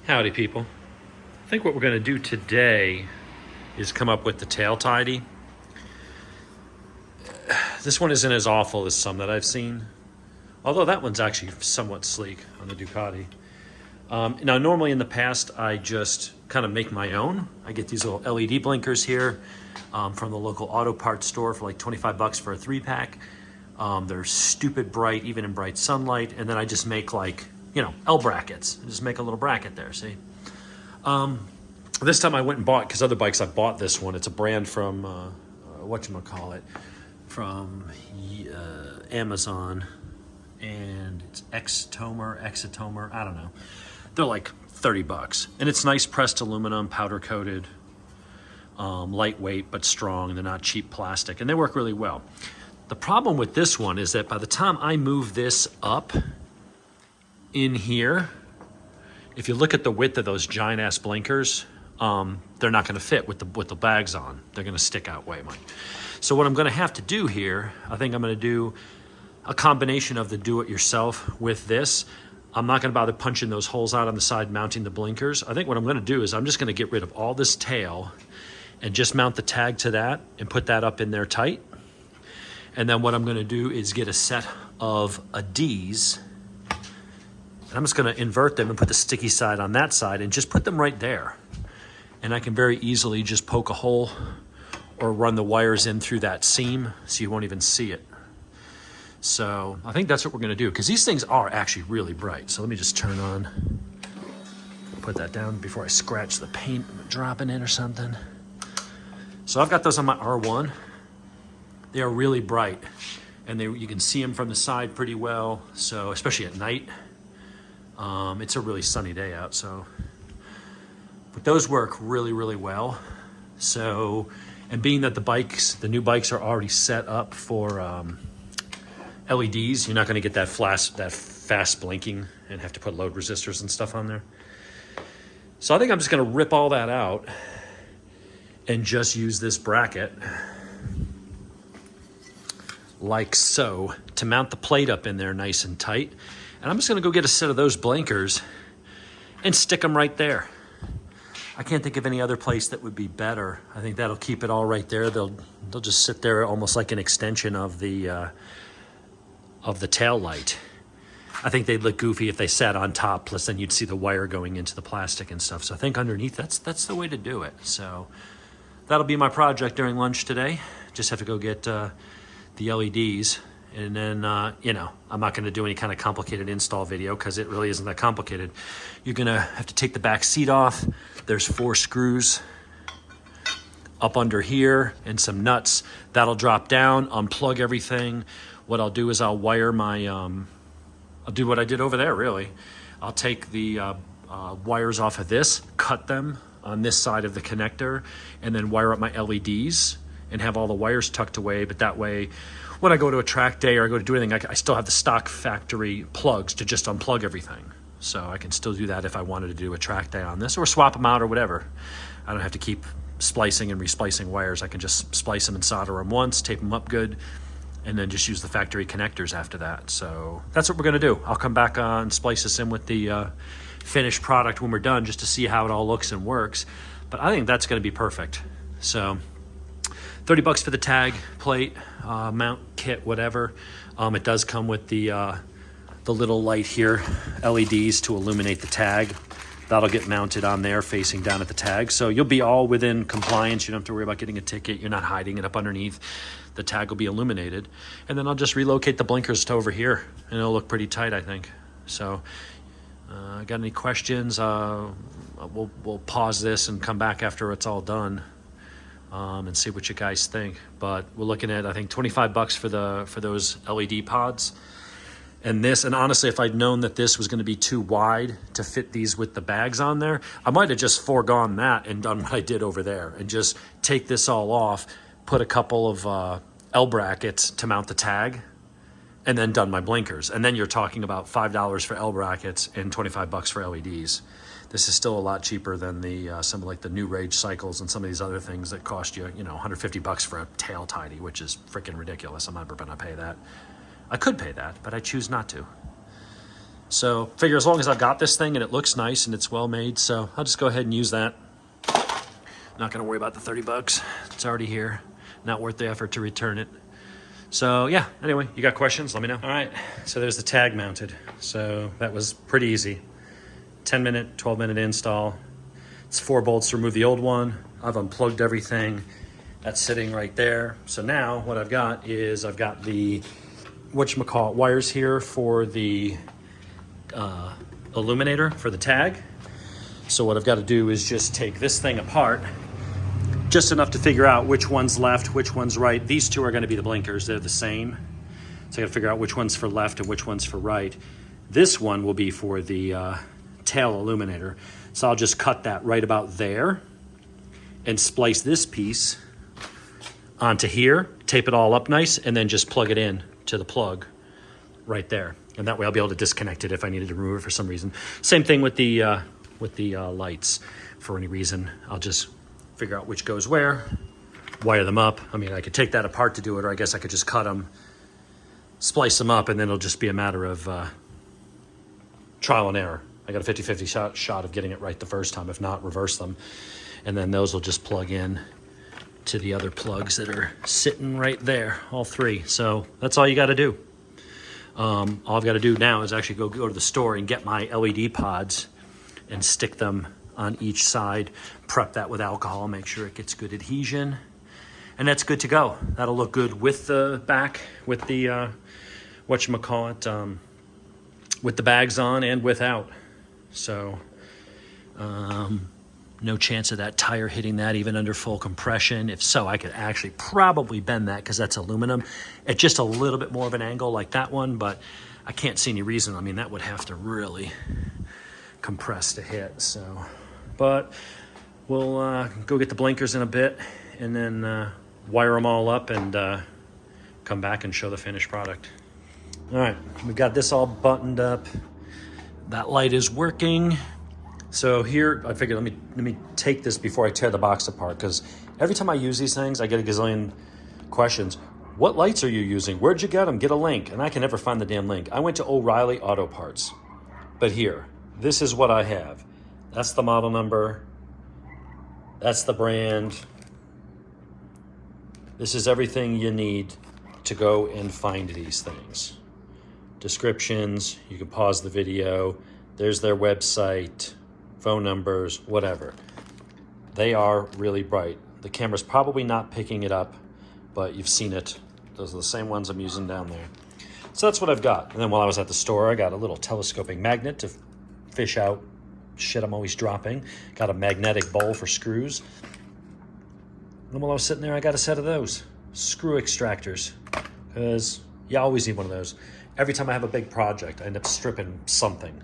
Howdy, people. I think what we're going to do today is come up with the tail tidy. This one isn't as awful as some that I've seen, although that one's actually somewhat sleek on the Ducati. Now, normally in the past, I just kind of make my own. I get these little LED blinkers here from the local auto parts store for like 25 bucks for a 3-pack. They're stupid bright, even in bright sunlight. And then I just make like, L brackets. I just make a little bracket there, see? This time I went and bought, because other bikes I bought this one. It's a brand from, whatchamacallit, from Amazon. And it's Exotomer, I don't know. They're like 30 bucks. And it's nice pressed aluminum, powder coated, lightweight but strong. They're not cheap plastic, and they work really well. The problem with this one is that by the time I move this up in here, if you look at the width of those giant ass blinkers, they're not going to fit with the bags on. They're going to stick out way much. So what I'm going to have to do here, I think I'm going to do a combination of the do-it-yourself with this. I'm not going to bother punching those holes out on the side, mounting the blinkers. I think what I'm going to do is I'm just going to get rid of all this tail and just mount the tag to that and put that up in there tight. And then what I'm going to do is get a set of a D's, and I'm just going to invert them and put the sticky side on that side and just put them right there. And I can very easily just poke a hole or run the wires in through that seam so you won't even see it. So I think that's what we're going to do, because these things are actually really bright. So let me just turn on, put that down before I scratch the paint dropping in or something. So I've got those on my R1. They are really bright, and you can see them from the side pretty well. So especially at night, it's a really sunny day out. So, but those work really, really well. So, and being that the new bikes are already set up for LEDs, you're not going to get that fast blinking and have to put load resistors and stuff on there. So I think I'm just going to rip all that out and just use this bracket like so to mount the plate up in there nice and tight. And I'm just going to go get a set of those blinkers and stick them right there. I can't think of any other place that would be better. I think that'll keep it all right there. They'll just sit there almost like an extension of the tail light. I think they'd look goofy if they sat on top, plus then you'd see the wire going into the plastic and stuff. So I think underneath, that's the way to do it. So that'll be my project during lunch today. Just have to go get the LEDs, and then, I'm not going to do any kind of complicated install video because it really isn't that complicated. You're going to have to take the back seat off. There's 4 screws up under here and some nuts. That'll drop down, unplug everything. What I'll do is I'll wire my, I'll do what I did over there, really. I'll take the wires off of this, cut them on this side of the connector, and then wire up my LEDs and have all the wires tucked away. But that way, when I go to a track day or I go to do anything, I still have the stock factory plugs to just unplug everything. So I can still do that if I wanted to do a track day on this, or swap them out or whatever. I don't have to keep splicing and resplicing wires. I can just splice them and solder them once, tape them up good, and then just use the factory connectors after that. So that's what we're going to do. I'll come back on, splice this in with the finished product when we're done, just to see how it all looks and works. But I think that's going to be perfect. So 30 bucks for the tag, plate, mount kit, whatever. It does come with the little light here, LEDs to illuminate the tag. That'll get mounted on there facing down at the tag. So you'll be all within compliance. You don't have to worry about getting a ticket. You're not hiding it up underneath. The tag will be illuminated. And then I'll just relocate the blinkers to over here, and it'll look pretty tight, I think. So got any questions? We'll pause this and come back after it's all done and see what you guys think. But we're looking at, I think, 25 bucks for those LED pods. And honestly, if I'd known that this was going to be too wide to fit these with the bags on there, I might have just foregone that and done what I did over there and just take this all off, put a couple of L brackets to mount the tag, and then done my blinkers. And then you're talking about $5 for L brackets and 25 bucks for LEDs. This is still a lot cheaper than some like the New Rage cycles and some of these other things that cost you, 150 bucks for a tail tidy, which is freaking ridiculous. I'm never going to pay that. I could pay that, but I choose not to. So figure as long as I've got this thing and it looks nice and it's well made, so I'll just go ahead and use that. Not gonna worry about the 30 bucks. It's already here. Not worth the effort to return it. So yeah, anyway, you got questions, let me know. All right, so there's the tag mounted. So that was pretty easy. 10-minute, 12-minute install. It's 4 bolts to remove the old one. I've unplugged everything. That's sitting right there. So now what I've got is I've got the whatchamacallit wires here for the illuminator for the tag. So what I've got to do is just take this thing apart, just enough to figure out which one's left, which one's right. These two are going to be the blinkers. They're the same. So I got to figure out which one's for left and which one's for right. This one will be for the tail illuminator. So I'll just cut that right about there and splice this piece onto here, tape it all up nice, and then just plug it in to the plug right there. And that way I'll be able to disconnect it if I needed to remove it for some reason. Same thing with the lights. For any reason, I'll just figure out which goes where, wire them up. I mean, I could take that apart to do it, or I guess I could just cut them, splice them up, and then it'll just be a matter of trial and error. I got a 50-50 shot of getting it right the first time. If not, reverse them. And then those will just plug in to the other plugs that are sitting right there, all 3. So that's all you got to do. All I've got to do now is actually go to the store and get my LED pods and stick them on each side, prep that with alcohol, make sure it gets good adhesion, and that's good to go. That'll look good with the back, with the, whatchamacallit, with the bags on and without. So, no chance of that tire hitting that even under full compression. If so, I could actually probably bend that because that's aluminum at just a little bit more of an angle like that one, but I can't see any reason. I mean, that would have to really compress to hit. So, but we'll go get the blinkers in a bit and then wire them all up and come back and show the finished product. All right, we've got this all buttoned up. That light is working. So here, I figured let me take this before I tear the box apart, because every time I use these things, I get a gazillion questions. What lights are you using? Where'd you get them? Get a link. And I can never find the damn link. I went to O'Reilly Auto Parts. But here, this is what I have. That's the model number. That's the brand. This is everything you need to go and find these things. Descriptions, you can pause the video. There's their website, phone numbers, whatever. They are really bright. The camera's probably not picking it up, but you've seen it. Those are the same ones I'm using down there. So that's what I've got. And then while I was at the store, I got a little telescoping magnet to fish out shit I'm always dropping. Got a magnetic bowl for screws. And then while I was sitting there, I got a set of those screw extractors, because you always need one of those. Every time I have a big project, I end up stripping something.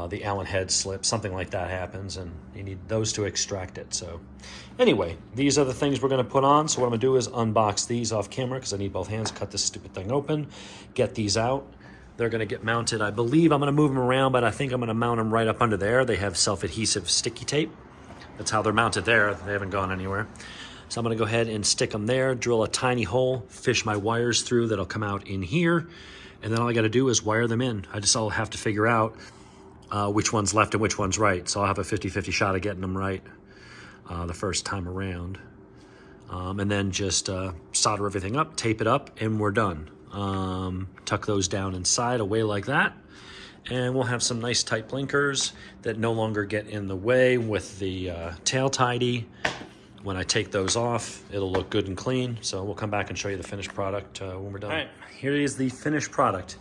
The Allen head slips, something like that happens, and you need those to extract it. So anyway, these are the things we're going to put on. So what I'm going to do is unbox these off camera, because I need both hands, cut this stupid thing open, get these out. They're going to get mounted. I believe I'm going to move them around, but I think I'm going to mount them right up under there. They have self-adhesive sticky tape. That's how they're mounted there. They haven't gone anywhere. So I'm going to go ahead and stick them there, drill a tiny hole, fish my wires through that'll come out in here, and then all I got to do is wire them in. I'll have to figure out which one's left and which one's right. So I'll have a 50-50 shot of getting them right the first time around. And then just solder everything up, tape it up, and we're done. Tuck those down inside, away like that. And we'll have some nice tight blinkers that no longer get in the way with the tail tidy. When I take those off, it'll look good and clean. So we'll come back and show you the finished product when we're done. All right, here is the finished product.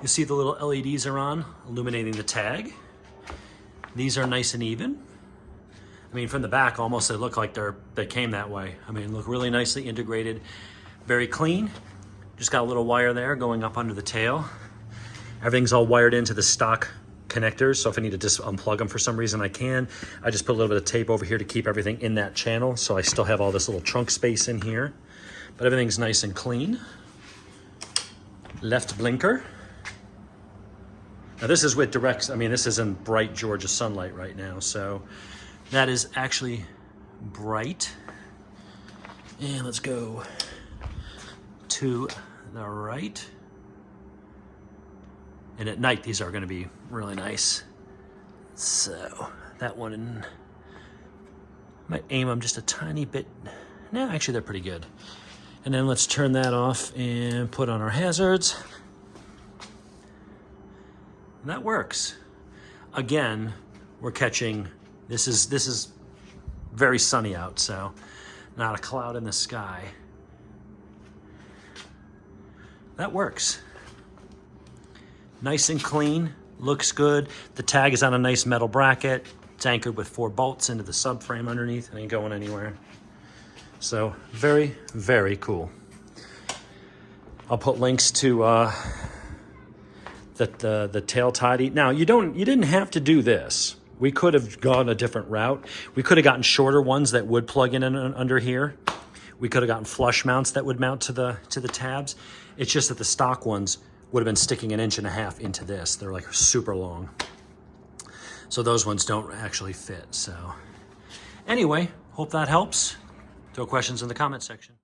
You see the little LEDs are on, illuminating the tag. These are nice and even. I mean, from the back, almost they look like they came that way. I mean, look really nicely integrated, very clean. Just got a little wire there going up under the tail. Everything's all wired into the stock connectors, so if I need to just unplug them for some reason, I can. I just put a little bit of tape over here to keep everything in that channel, so I still have all this little trunk space in here. But everything's nice and clean. Left blinker. Now this is with direct, I mean, this is in bright Georgia sunlight right now, so that is actually bright. And let's go to the right. And at night, these are gonna be really nice. So that one, might aim them just a tiny bit. No, actually they're pretty good. And then let's turn that off and put on our hazards. And that works. Again, we're catching, this is very sunny out, so not a cloud in the sky. That works. Nice and clean, looks good. The tag is on a nice metal bracket. It's anchored with 4 bolts into the subframe underneath. It ain't going anywhere. So very, very cool. I'll put links to the tail tidy. Now you didn't have to do this. We could have gone a different route. We could have gotten shorter ones that would plug in under here. We could have gotten flush mounts that would mount to the tabs. It's just that the stock ones would have been sticking 1.5 inches into this. They're like super long. So those ones don't actually fit. So anyway, hope that helps. Throw questions in the comment section.